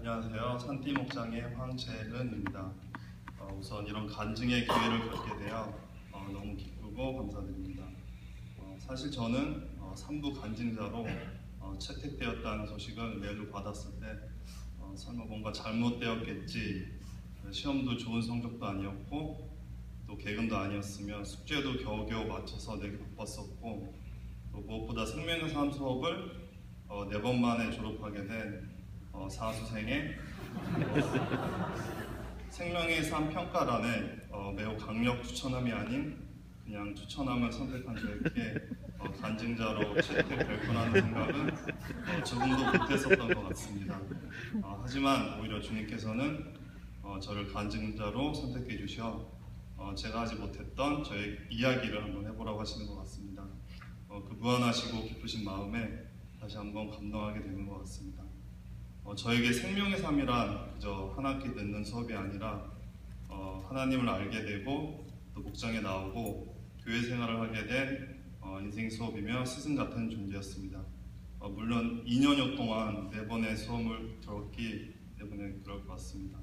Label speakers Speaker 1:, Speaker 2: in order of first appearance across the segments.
Speaker 1: 안녕하세요. 산띠 목장의 황재은입니다. 우선 이런 간증의 기회를 갖게 되어 너무 기쁘고 감사드립니다. 사실 저는 3부 간증자로 채택되었다는 소식을 메일로 받았을 때 설마 뭔가 잘못되었겠지, 시험도 좋은 성적도 아니었고 또 개근도 아니었으면 숙제도 겨우겨우 맞춰서 내기 바빴었고 또 무엇보다 생명의 삶 수업을 4번 만에 졸업하게 된 사수생의 생명의 삶 평가란에 매우 강력 추천함이 아닌 그냥 추천함을 선택한 저에게 간증자로 채택될 거라는 생각은 조금도 못했었던 것 같습니다. 하지만 오히려 주님께서는 저를 간증자로 선택해 주셔 제가 하지 못했던 저의 이야기를 한번 해보라고 하시는 것 같습니다. 그 무한하시고 기쁘신 마음에 다시 한번 감동하게 되는 것 같습니다. 저에게 생명의 삶이란 그저 한 학기 듣는 수업이 아니라 하나님을 알게 되고 또 목장에 나오고 교회 생활을 하게 된 인생 수업이며 스승 같은 존재였습니다. 물론 2년여 동안 4번의 수업을 들었기 때문에 그럴 것 같습니다.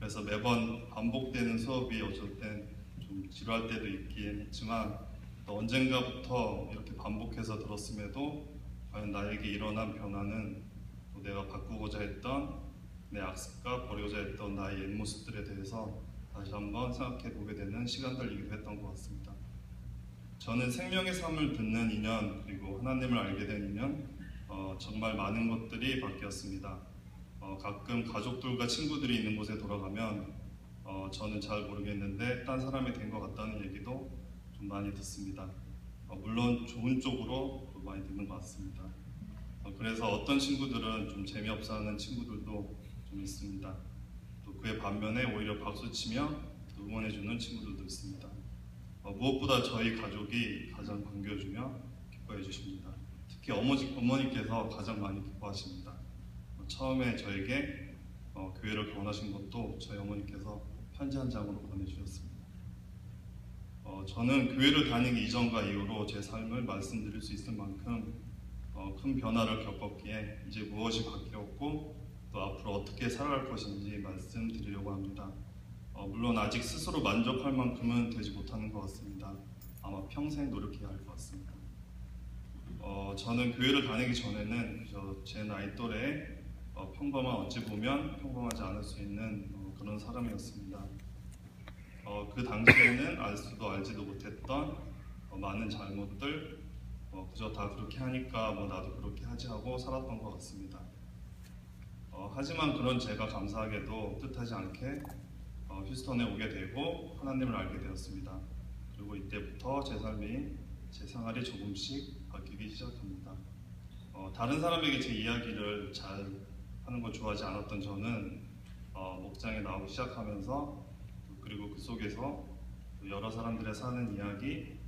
Speaker 1: 그래서 매번 반복되는 수업이 어쩔 땐 좀 지루할 때도 있긴 했지만 또 언젠가부터 이렇게 반복해서 들었음에도 과연 나에게 일어난 변화는 내가 바꾸고자 했던 내 악습과 버리고자 했던 나의 옛 모습들에 대해서 다시 한번 생각해 보게 되는 시간들이기도 했던 것 같습니다. 저는 생명의 삶을 듣는 2년 그리고 하나님을 알게 된 2년 정말 많은 것들이 바뀌었습니다. 가끔 가족들과 친구들이 있는 곳에 돌아가면 저는 잘 모르겠는데 딴 사람이 된 것 같다는 얘기도 좀 많이 듣습니다. 물론 좋은 쪽으로 많이 듣는 것 같습니다. 그래서 어떤 친구들은 좀 재미없어 하는 친구들도 좀 있습니다. 또 그의 반면에 오히려 박수치며 응원해주는 친구들도 있습니다. 무엇보다 저희 가족이 가장 반겨주며 기뻐해 주십니다. 특히 어머니께서 가장 많이 기뻐하십니다. 처음에 저에게 교회를 권하신 것도 저희 어머니께서 편지 한 장으로 보내주셨습니다. 저는 교회를 다니기 이전과 이후로 제 삶을 말씀드릴 수 있을 만큼 큰 변화를 겪었기에 이제 무엇이 바뀌었고 또 앞으로 어떻게 살아갈 것인지 말씀드리려고 합니다. 물론 아직 스스로 만족할 만큼은 되지 못하는 것 같습니다. 아마 평생 노력해야 할 것 같습니다. 저는 교회를 다니기 전에는 그저 제 나이 또래에 평범한 어찌 보면 평범하지 않을 수 있는 그런 사람이었습니다. 그 당시에는 알지도 못했던 많은 잘못들 그저 다 그렇게 하니까 나도 그렇게 하지 하고 살았던 것 같습니다. 하지만 그런 제가 감사하게도 뜻하지 않게 휴스턴에 오게 되고 하나님을 알게 되었습니다. 그리고 이때부터 제 생활이 조금씩 바뀌기 시작합니다. 다른 사람에게 제 이야기를 잘 하는 걸 좋아하지 않았던 저는 목장에 나오기 시작하면서 그리고 그 속에서 여러 사람들의 사는 이야기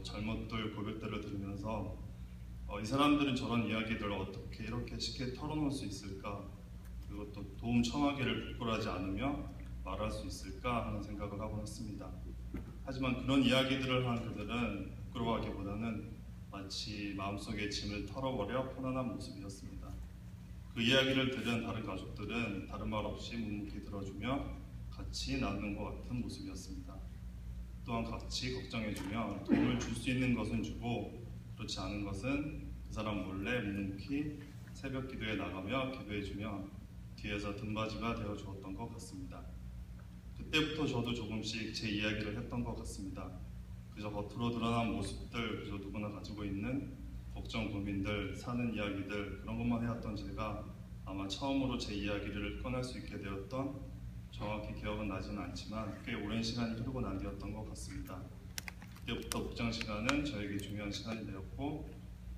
Speaker 1: 잘못들 고백들을 들으면서 이 사람들은 저런 이야기들을 어떻게 이렇게 쉽게 털어놓을 수 있을까, 그리고 또 도움 청하기를 부끄러워하지 않으며 말할 수 있을까 하는 생각을 하곤 했습니다. 하지만 그런 이야기들을 한 그들은 부끄러워하기보다는 마치 마음속의 짐을 털어버려 편안한 모습이었습니다. 그 이야기를 들은 다른 가족들은 다른 말 없이 묵묵히 들어주며 같이 나누는 것 같은 모습이었습니다. 또한 같이 걱정해주며 도움을 줄 수 있는 것은 주고 그렇지 않은 것은 그 사람 몰래 묵묵히 새벽 기도에 나가며 기도해주며 뒤에서 등받이가 되어 주었던 것 같습니다. 그때부터 저도 조금씩 제 이야기를 했던 것 같습니다. 그저 겉으로 드러난 모습들, 그저 누구나 가지고 있는 걱정, 고민들, 사는 이야기들 그런 것만 해왔던 제가 아마 처음으로 제 이야기를 꺼낼 수 있게 되었던 정확히 기억은 나지는 않지만 꽤 오랜 시간이 흐르고 난 뒤였던 것 같습니다. 그때부터 목장 시간은 저에게 중요한 시간이 되었고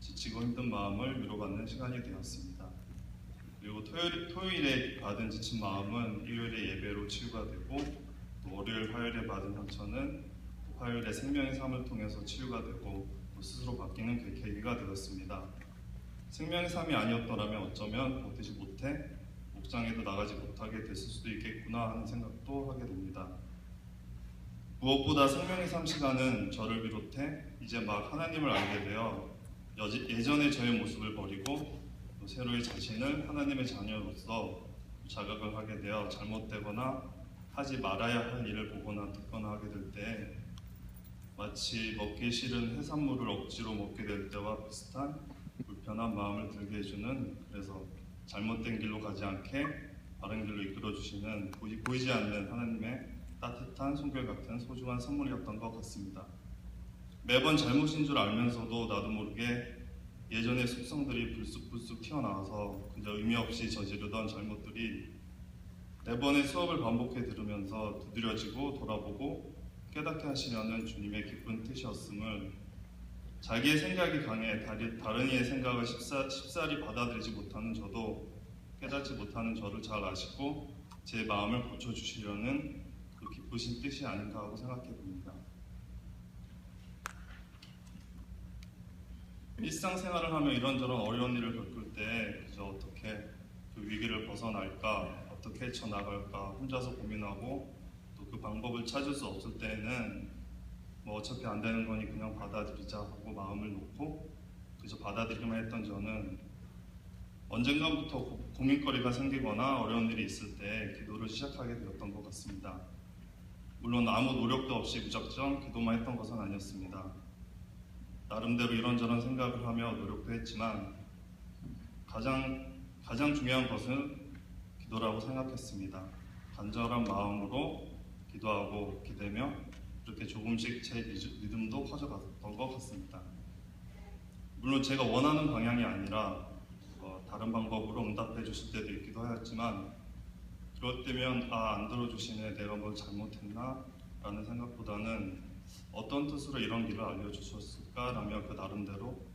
Speaker 1: 지치고 힘든 마음을 위로받는 시간이 되었습니다. 그리고 토요일에 받은 지친 마음은 일요일에 예배로 치유가 되고 또 월요일, 화요일에 받은 상처는 화요일에 생명의 삶을 통해서 치유가 되고 또 스스로 바뀌는 그 계기가 되었습니다. 생명의 삶이 아니었더라면 어쩌면 버티지 못해 목장에도 나가지 못하게 됐을 수도 있겠구나 하는 생각도 하게 됩니다. 무엇보다 생명의 삶 시간은 저를 비롯해 이제 막 하나님을 알게 되어 예전의 저의 모습을 버리고 또 새로의 자신을 하나님의 자녀로서 자각을 하게 되어 잘못되거나 하지 말아야 할 일을 보거나 듣거나 하게 될 때 마치 먹기 싫은 해산물을 억지로 먹게 될 때와 비슷한 불편한 마음을 들게 해주는, 그래서 잘못된 길로 가지 않게 바른 길로 이끌어주시는 보이지 않는 하나님의 따뜻한 손길 같은 소중한 선물이었던 것 같습니다. 매번 잘못인 줄 알면서도 나도 모르게 예전의 습성들이 불쑥불쑥 튀어나와서 그저 의미 없이 저지르던 잘못들이 매번의 수업을 반복해 들으면서 두드려지고 돌아보고 깨닫게 하시려는 주님의 기쁜 뜻이었음을, 자기의 생각이 강해 다른 이의 생각을 쉽사리 받아들이지 못하는 저도 깨닫지 못하는 저를 잘 아시고 제 마음을 고쳐주시려는 그 기쁘신 뜻이 아닌가 하고 생각해 봅니다. 일상생활을 하며 이런저런 어려운 일을 겪을 때 그저 어떻게 그 위기를 벗어날까, 어떻게 헤쳐나갈까 혼자서 고민하고 또 그 방법을 찾을 수 없을 때에는 뭐 어차피 안 되는 거니 그냥 받아들이자 하고 마음을 놓고 그저 받아들이기만 했던 저는 언젠가부터 고민거리가 생기거나 어려운 일이 있을 때 기도를 시작하게 되었던 것 같습니다. 물론 아무 노력도 없이 무작정 기도만 했던 것은 아니었습니다. 나름대로 이런저런 생각을 하며 노력도 했지만 가장 중요한 것은 기도라고 생각했습니다. 간절한 마음으로 기도하고 기대며 이렇게 조금씩 제 믿음도 커져갔던 것 같습니다. 물론 제가 원하는 방향이 아니라 다른 방법으로 응답해 주실 때도 있기도 하였지만, 그럴 때면 안 들어주시네, 내가 뭘 잘못했나 라는 생각보다는 어떤 뜻으로 이런 길을 알려주셨을까라며 그 나름대로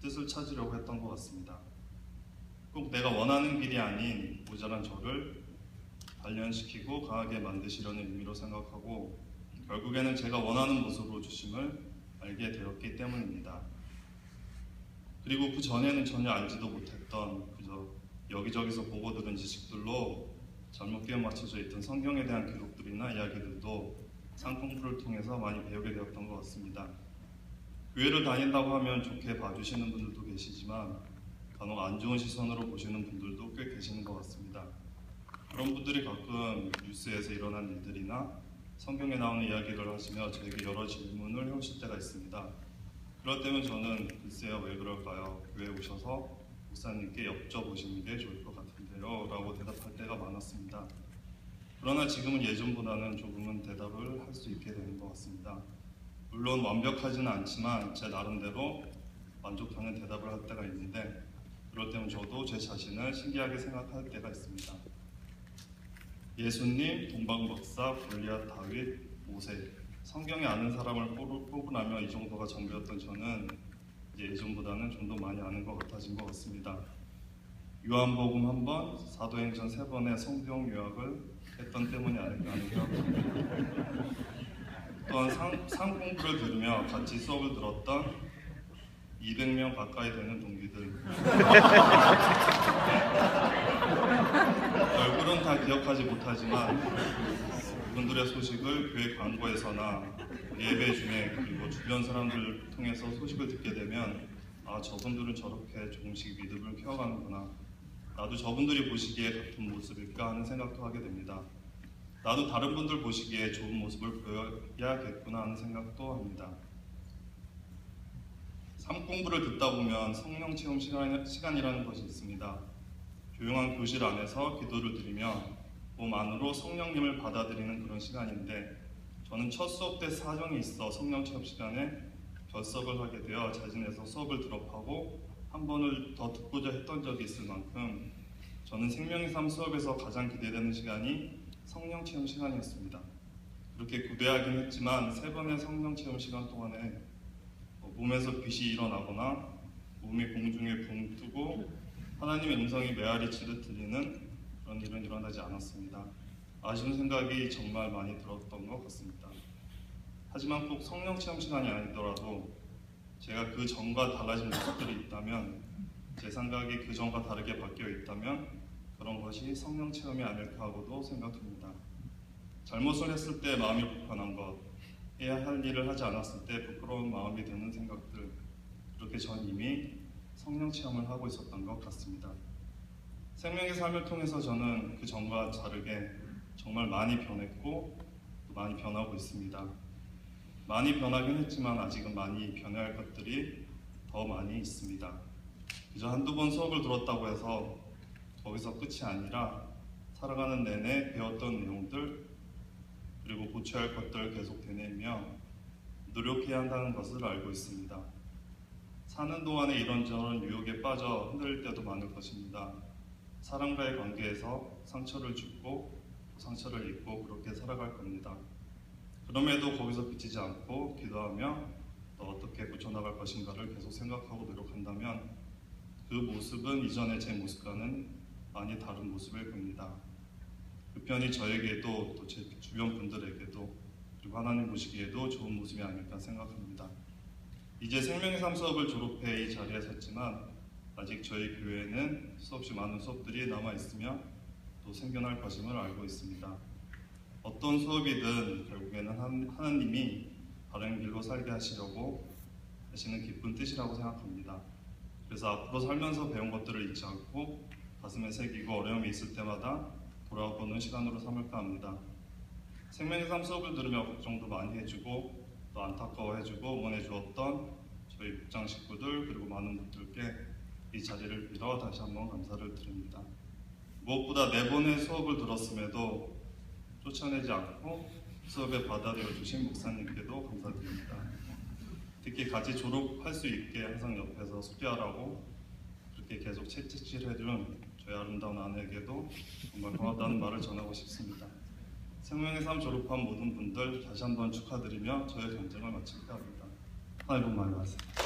Speaker 1: 뜻을 찾으려고 했던 것 같습니다. 꼭 내가 원하는 길이 아닌 모자란 저를 단련시키고 강하게 만드시려는 의미로 생각하고, 결국에는 제가 원하는 모습으로 주심을 알게 되었기 때문입니다. 그리고 그 전에는 전혀 알지도 못했던 그저 여기저기서 보고 들은 지식들로 잘못 끼워 맞춰져 있던 성경에 대한 기록들이나 이야기들도 상공부를 통해서 많이 배우게 되었던 것 같습니다. 교회를 다닌다고 하면 좋게 봐주시는 분들도 계시지만 간혹 안 좋은 시선으로 보시는 분들도 꽤 계시는 것 같습니다. 그런 분들이 가끔 뉴스에서 일어난 일들이나 성경에 나오는 이야기를 하시며 저에게 여러 질문을 해오실 때가 있습니다. 그럴 때면 저는 글쎄요, 왜 그럴까요? 교회에 오셔서 목사님께 여쭤보시는 게 좋을 것 같은데요 라고 대답할 때가 많았습니다. 그러나 지금은 예전보다는 조금은 대답을 할 수 있게 되는 것 같습니다. 물론 완벽하지는 않지만 제 나름대로 만족하는 대답을 할 때가 있는데, 그럴 때면 저도 제 자신을 신기하게 생각할 때가 있습니다. 예수님, 동방박사, 골리앗, 다윗, 모세, 성경에 아는 사람을 뽑으라면 이 정도가 전부였던 저는 이제 예전보다는 좀 더 많이 아는 것 같아진 것 같습니다. 요한복음 1번, 사도행전 3번의 성경 요약을 했던 때문이 아닐까 하는 생각합니다. 또한 상 공부를 들으며 같이 수업을 들었던 200명 가까이 되는 동기들, 얼굴은 다 기억하지 못하지만 그분들의 소식을 교회 광고에서나 예배 중에 그리고 주변 사람들을 통해서 소식을 듣게 되면 저분들은 저렇게 조금씩 믿음을 키워가는구나, 나도 저분들이 보시기에 같은 모습일까 하는 생각도 하게 됩니다. 나도 다른 분들 보시기에 좋은 모습을 보여야겠구나 하는 생각도 합니다. 삶 공부를 듣다 보면 성령 체험 시간이라는 것이 있습니다. 조용한 교실 안에서 기도를 드리며 몸 안으로 성령님을 받아들이는 그런 시간인데, 저는 첫 수업 때 사정이 있어 성령 체험 시간에 결석을 하게 되어 자진해서 수업을 드롭하고 한 번을 더 듣고자 했던 적이 있을 만큼 저는 생명의 삶 수업에서 가장 기대되는 시간이 성령 체험 시간이었습니다. 그렇게 구대하긴 했지만 3번의 성령 체험 시간 동안에 몸에서 빛이 일어나거나 몸이 공중에 붕 뜨고 하나님의 음성이 메아리치듯 들리는 그런 일은 일어나지 않았습니다. 아쉬운 생각이 정말 많이 들었던 것 같습니다. 하지만 꼭 성령 체험 시간이 아니더라도 제가 그 전과 달라진 모습들이 있다면, 제 생각이 그 전과 다르게 바뀌어 있다면 그런 것이 성령 체험이 아닐까 하고도 생각합니다. 잘못을 했을 때 마음이 불편한 것, 해야 할 일을 하지 않았을 때 부끄러운 마음이 드는 생각들, 그렇게 전 이미 성령 체험을 하고 있었던 것 같습니다. 생명의 삶을 통해서 저는 그 전과 다르게 정말 많이 변했고 또 많이 변하고 있습니다. 많이 변하긴 했지만 아직은 많이 변해야 할 것들이 더 많이 있습니다. 그저 한두 번 수업을 들었다고 해서 거기서 끝이 아니라 살아가는 내내 배웠던 내용들 그리고 고쳐야 할 것들을 계속 되뇌며 노력해야 한다는 것을 알고 있습니다. 사는 동안에 이런저런 유혹에 빠져 흔들릴 때도 많을 것입니다. 사람과의 관계에서 상처를 주고 상처를 입고 그렇게 살아갈 겁니다. 그럼에도 거기서 그치지 않고 기도하며 또 어떻게 고쳐나갈 것인가를 계속 생각하고 노력한다면 그 모습은 이전의 제 모습과는 많이 다른 모습일 겁니다. 그 편이 저에게도 또 제 주변 분들에게도 그리고 하나님 보시기에도 좋은 모습이 아닐까 생각합니다. 이제 생명의 삶 수업을 졸업해 이 자리에 섰지만 아직 저희 교회에는 수없이 많은 수업들이 남아있으며 또 생겨날 것임을 알고 있습니다. 어떤 수업이든 결국에는 하나님이 바른 길로 살게 하시려고 하시는 기쁜 뜻이라고 생각합니다. 그래서 앞으로 살면서 배운 것들을 잊지 않고 가슴에 새기고 어려움이 있을 때마다 돌아보는 시간으로 삼을까 합니다. 생명의 삶 수업을 들으며 걱정도 많이 해주고 또 안타까워해주고 응원해 주었던 저희 목장 식구들 그리고 많은 분들께 이 자리를 빌어 다시 한번 감사를 드립니다. 무엇보다 4번의 수업을 들었음에도 쫓아내지 않고 수업에 받아들여 주신 목사님께도 감사드립니다. 특히 같이 졸업할 수 있게 항상 옆에서 숙제하라고 그렇게 계속 채찍질해준 저희 아름다운 아내에게도 정말 고맙다는 말을 전하고 싶습니다. 생명의 삶 졸업한 모든 분들 다시 한번 축하드리며 저의 경쟁을 마칠까 합니다. 하나님 복 많이 받으세요.